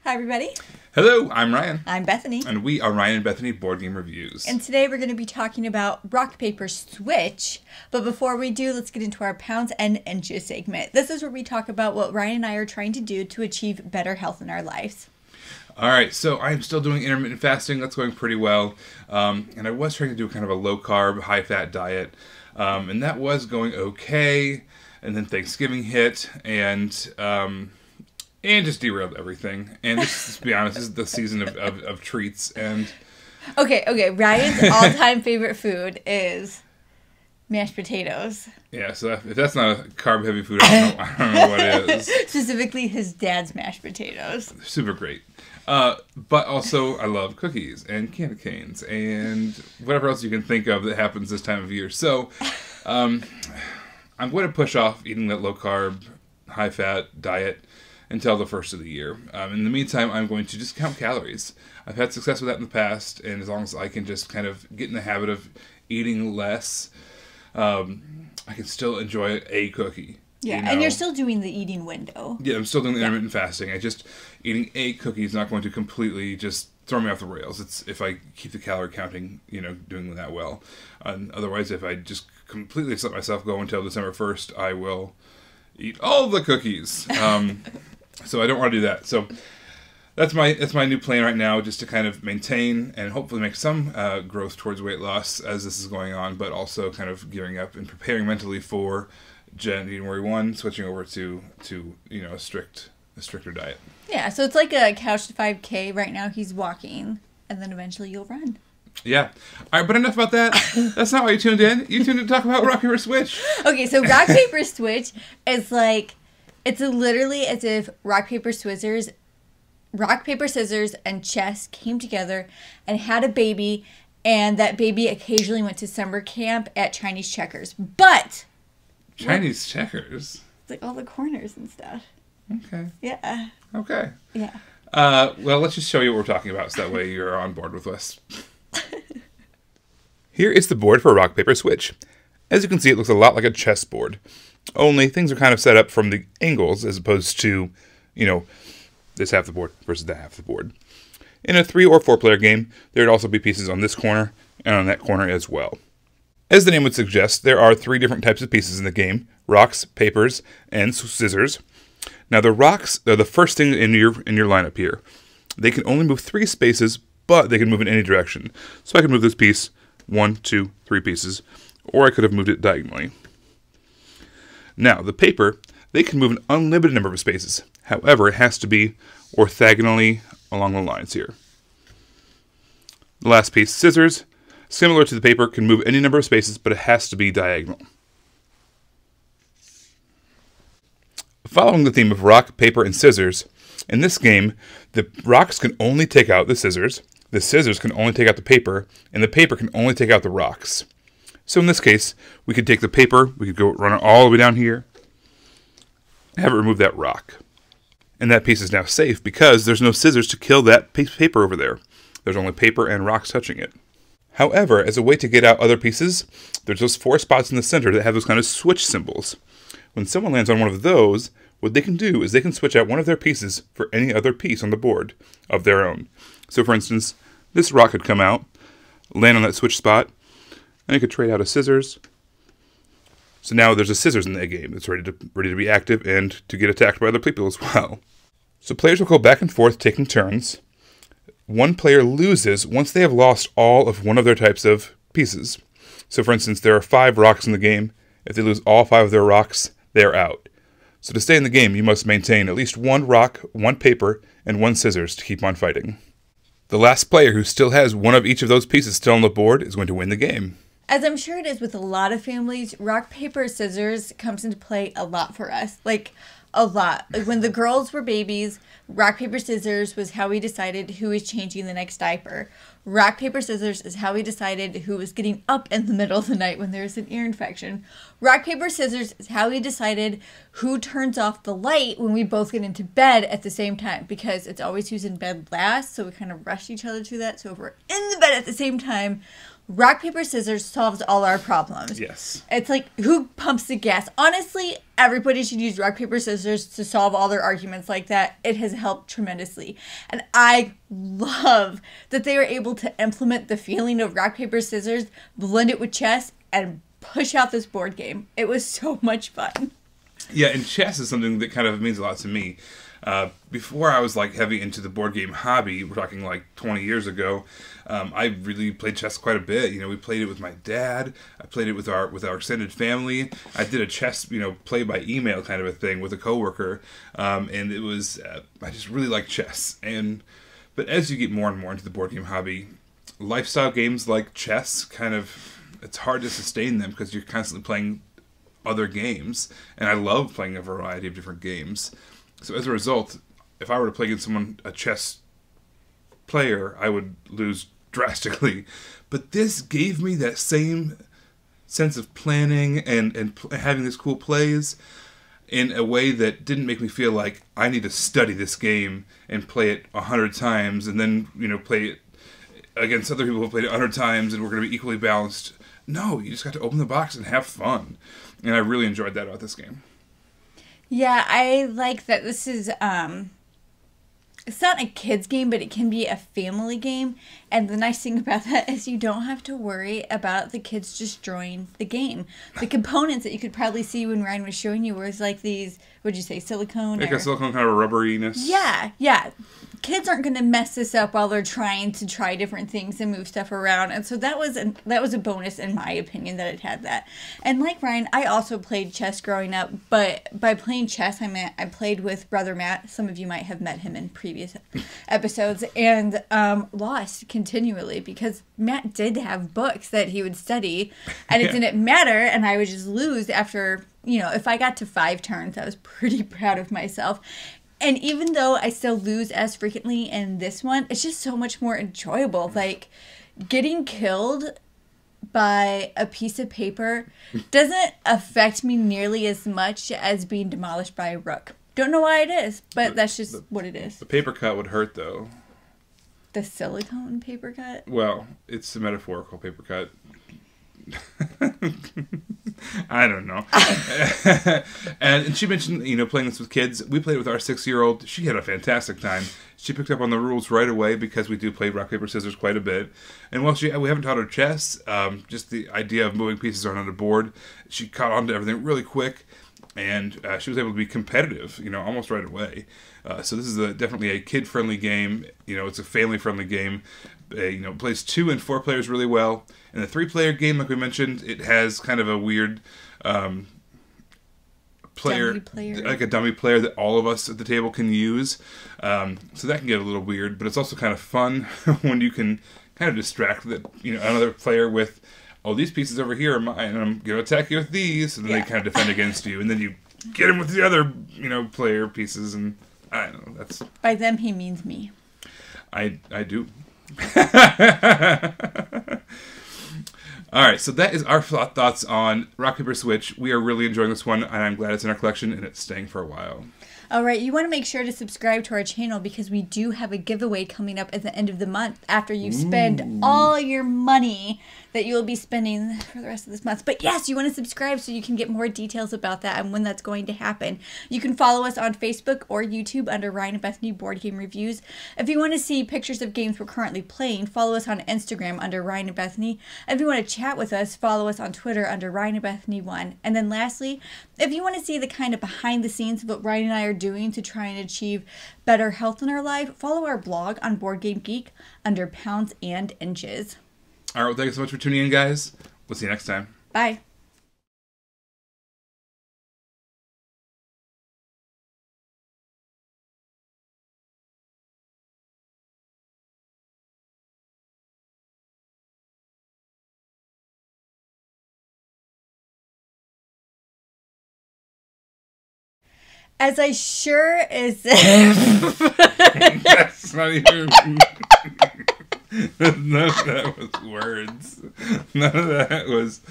Hi, everybody. Hello, I'm Ryan. I'm Bethany. And we are Ryan and Bethany Board Game Reviews. And today we're going to be talking about Rock, Paper, Switch. But before we do, let's get into our Pounds and Inches segment. This is where we talk about what Ryan and I are trying to do to achieve better health in our lives. All right, so I'm still doing intermittent fasting. That's going pretty well. And I was trying to do kind of a low-carb, high-fat diet. And that was going okay. And then Thanksgiving hit, and just derailed everything. And this, to be honest, this is the season of treats. And Okay. Ryan's all-time favorite food is mashed potatoes. Yeah, so if that's not a carb-heavy food, I don't know what is. Specifically, his dad's mashed potatoes. They're super great. But also, I love cookies and candy canes and whatever else you can think of that happens this time of year. So, I'm going to push off eating that low-carb, high-fat diet until the first of the year. In the meantime, I'm going to just count calories. I've had success with that in the past, and as long as I can just kind of get in the habit of eating less, I can still enjoy a cookie. Yeah, you know? and you're still doing the eating window. Yeah, I'm still doing the intermittent fasting. Eating a cookie is not going to completely just throw me off the rails. It's if I keep the calorie counting, doing that well. Otherwise, if I just completely let myself go until December 1st, I will eat all the cookies. So I don't want to do that. So that's my new plan right now, just to kind of maintain and hopefully make some growth towards weight loss as this is going on, but also kind of gearing up and preparing mentally for January 1, switching over to a stricter diet. Yeah, so it's like a couch to 5K. Right now he's walking, and then eventually you'll run. Yeah. All right, but enough about that. That's not why you tuned in. You tuned in to talk about Rock, Paper, Switch. Okay, so Rock, Paper, Switch is like, it's literally as if Rock, Paper, Scissors, and chess came together and had a baby, and that baby occasionally went to summer camp at Chinese checkers. But Chinese checkers? It's like all the corners and stuff. Okay. Yeah. Okay. Yeah. Well, let's just show you what we're talking about so that way you're on board with us. Here is the board for Rock, Paper, Switch. As you can see, it looks a lot like a chessboard. Only things are kind of set up from the angles as opposed to, this half the board versus that half the board. In a 3 or 4 player game, there would also be pieces on this corner and on that corner as well. As the name would suggest, there are 3 different types of pieces in the game: rocks, papers, and scissors. Now the rocks are the first thing in your lineup here. They can only move 3 spaces, but they can move in any direction. So I could move this piece 1, 2, 3 pieces, or I could have moved it diagonally. Now the paper, they can move an unlimited number of spaces. However, it has to be orthogonally along the lines here. The last piece, scissors, similar to the paper, can move any number of spaces, but it has to be diagonal. Following the theme of rock, paper, and scissors, in this game, the rocks can only take out the scissors can only take out the paper, and the paper can only take out the rocks. So in this case, we could take the paper, we could go run it all the way down here, and have it remove that rock. And that piece is now safe because there's no scissors to kill that paper over there. There's only paper and rocks touching it. However, as a way to get out other pieces, there's those 4 spots in the center that have those kind of switch symbols. When someone lands on one of those, what they can do is they can switch out one of their pieces for any other piece on the board of their own. So for instance, this rock could come out, land on that switch spot, and it could trade out a scissors. So now there's a scissors in the game that's ready to be active and to get attacked by other people as well. So players will go back and forth taking turns. One player loses once they have lost all of one of their types of pieces. So for instance, there are 5 rocks in the game. If they lose all 5 of their rocks, they're out. So to stay in the game, you must maintain at least 1 rock, 1 paper, and 1 scissors to keep on fighting. The last player who still has one of each of those pieces still on the board is going to win the game. As I'm sure it is with a lot of families, rock, paper, scissors comes into play a lot for us. Like, a lot. Like when the girls were babies, rock, paper, scissors was how we decided who was changing the next diaper. Rock, paper, scissors is how we decided who was getting up in the middle of the night when there was an ear infection. Rock, paper, scissors is how we decided who turns off the light when we both get into bed at the same time, because it's always who's in bed last, so we kind of rush each other to that. So if we're in the bed at the same time, rock, paper, scissors solves all our problems. Yes. It's like, who pumps the gas? Honestly, everybody should use rock, paper, scissors to solve all their arguments like that. It has helped tremendously. And I love that they are able to implement the feeling of rock, paper, scissors, blend it with chess, and push out this board game. It was so much fun. Yeah, and chess is something that kind of means a lot to me. Before I was like heavy into the board game hobby, we're talking like 20 years ago, I really played chess quite a bit. You know, we played it with my dad. I played it with our extended family. I did a chess, play by email kind of a thing with a coworker, and it was I just really like chess. But as you get more and more into the board game hobby, lifestyle games like chess it's hard to sustain them because you're constantly playing other games, and I love playing a variety of different games. So as a result, if I were to play against a chess player, I would lose drastically. But this gave me that same sense of planning and having these cool plays in a way that didn't make me feel like I need to study this game and play it 100 times and then, play it against other people who played it 100 times and we're going to be equally balanced. No, you just got to open the box and have fun. And I really enjoyed that about this game. Yeah, I like that this is, it's not a kid's game, but it can be a family game. And the nice thing about that is you don't have to worry about the kids destroying the game. The components that you could probably see when Ryan was showing you was like these, what'd you say, silicone? Like a silicone kind of rubberiness. Yeah. Kids aren't going to mess this up while they're trying to try different things and move stuff around. And so that was a bonus in my opinion that it had that. And like Ryan, I also played chess growing up, but by playing chess, I played with Brother Matt. Some of you might have met him in previous episodes, and lost continually because Matt did have books that he would study, and it didn't matter, and I would just lose after, if I got to 5 turns, I was pretty proud of myself. And even though I still lose as frequently in this one, it's just so much more enjoyable. Like, getting killed by a piece of paper doesn't affect me nearly as much as being demolished by a rook. Don't know why it is, but that's just what it is. The paper cut would hurt, though. The silicone paper cut? Well, it's a metaphorical paper cut. I don't know. And she mentioned, playing this with kids. We played it with our 6-year-old. She had a fantastic time. She picked up on the rules right away because we do play rock, paper, scissors quite a bit. And while we haven't taught her chess, just the idea of moving pieces around on a board, she caught on to everything really quick. And she was able to be competitive, almost right away. So this is definitely a kid-friendly game. It's a family-friendly game. Plays 2 and 4 players really well. In the 3-player game, like we mentioned, it has kind of a weird player, like a dummy player that all of us at the table can use. So that can get a little weird, but it's also kind of fun when you can kind of distract another player with, oh, these pieces over here are mine, and I'm going to attack you with these, and then they kind of defend against you, and then you get him with the other, player pieces, and I don't know, that's... By them, he means me. I do. All right, so that is our thoughts on Rock, Paper, Switch. We are really enjoying this one, and I'm glad it's in our collection, and it's staying for a while. All right, you want to make sure to subscribe to our channel because we do have a giveaway coming up at the end of the month after you spend all your money that you will be spending for the rest of this month. But yes, you want to subscribe so you can get more details about that and when that's going to happen. You can follow us on Facebook or YouTube under Ryan and Bethany Board Game Reviews. If you want to see pictures of games we're currently playing, follow us on Instagram under Ryan and Bethany. If you want to chat with us, follow us on Twitter under Ryan and Bethany 1. And then lastly, if you want to see the kind of behind the scenes of what Ryan and I are doing to try and achieve better health in our life, follow our blog on Board Game Geek under Pounds and Inches. All right, well, thank you so much for tuning in, guys. We'll see you next time. Bye. As I sure as... That's not even... None of that was words. None of that was...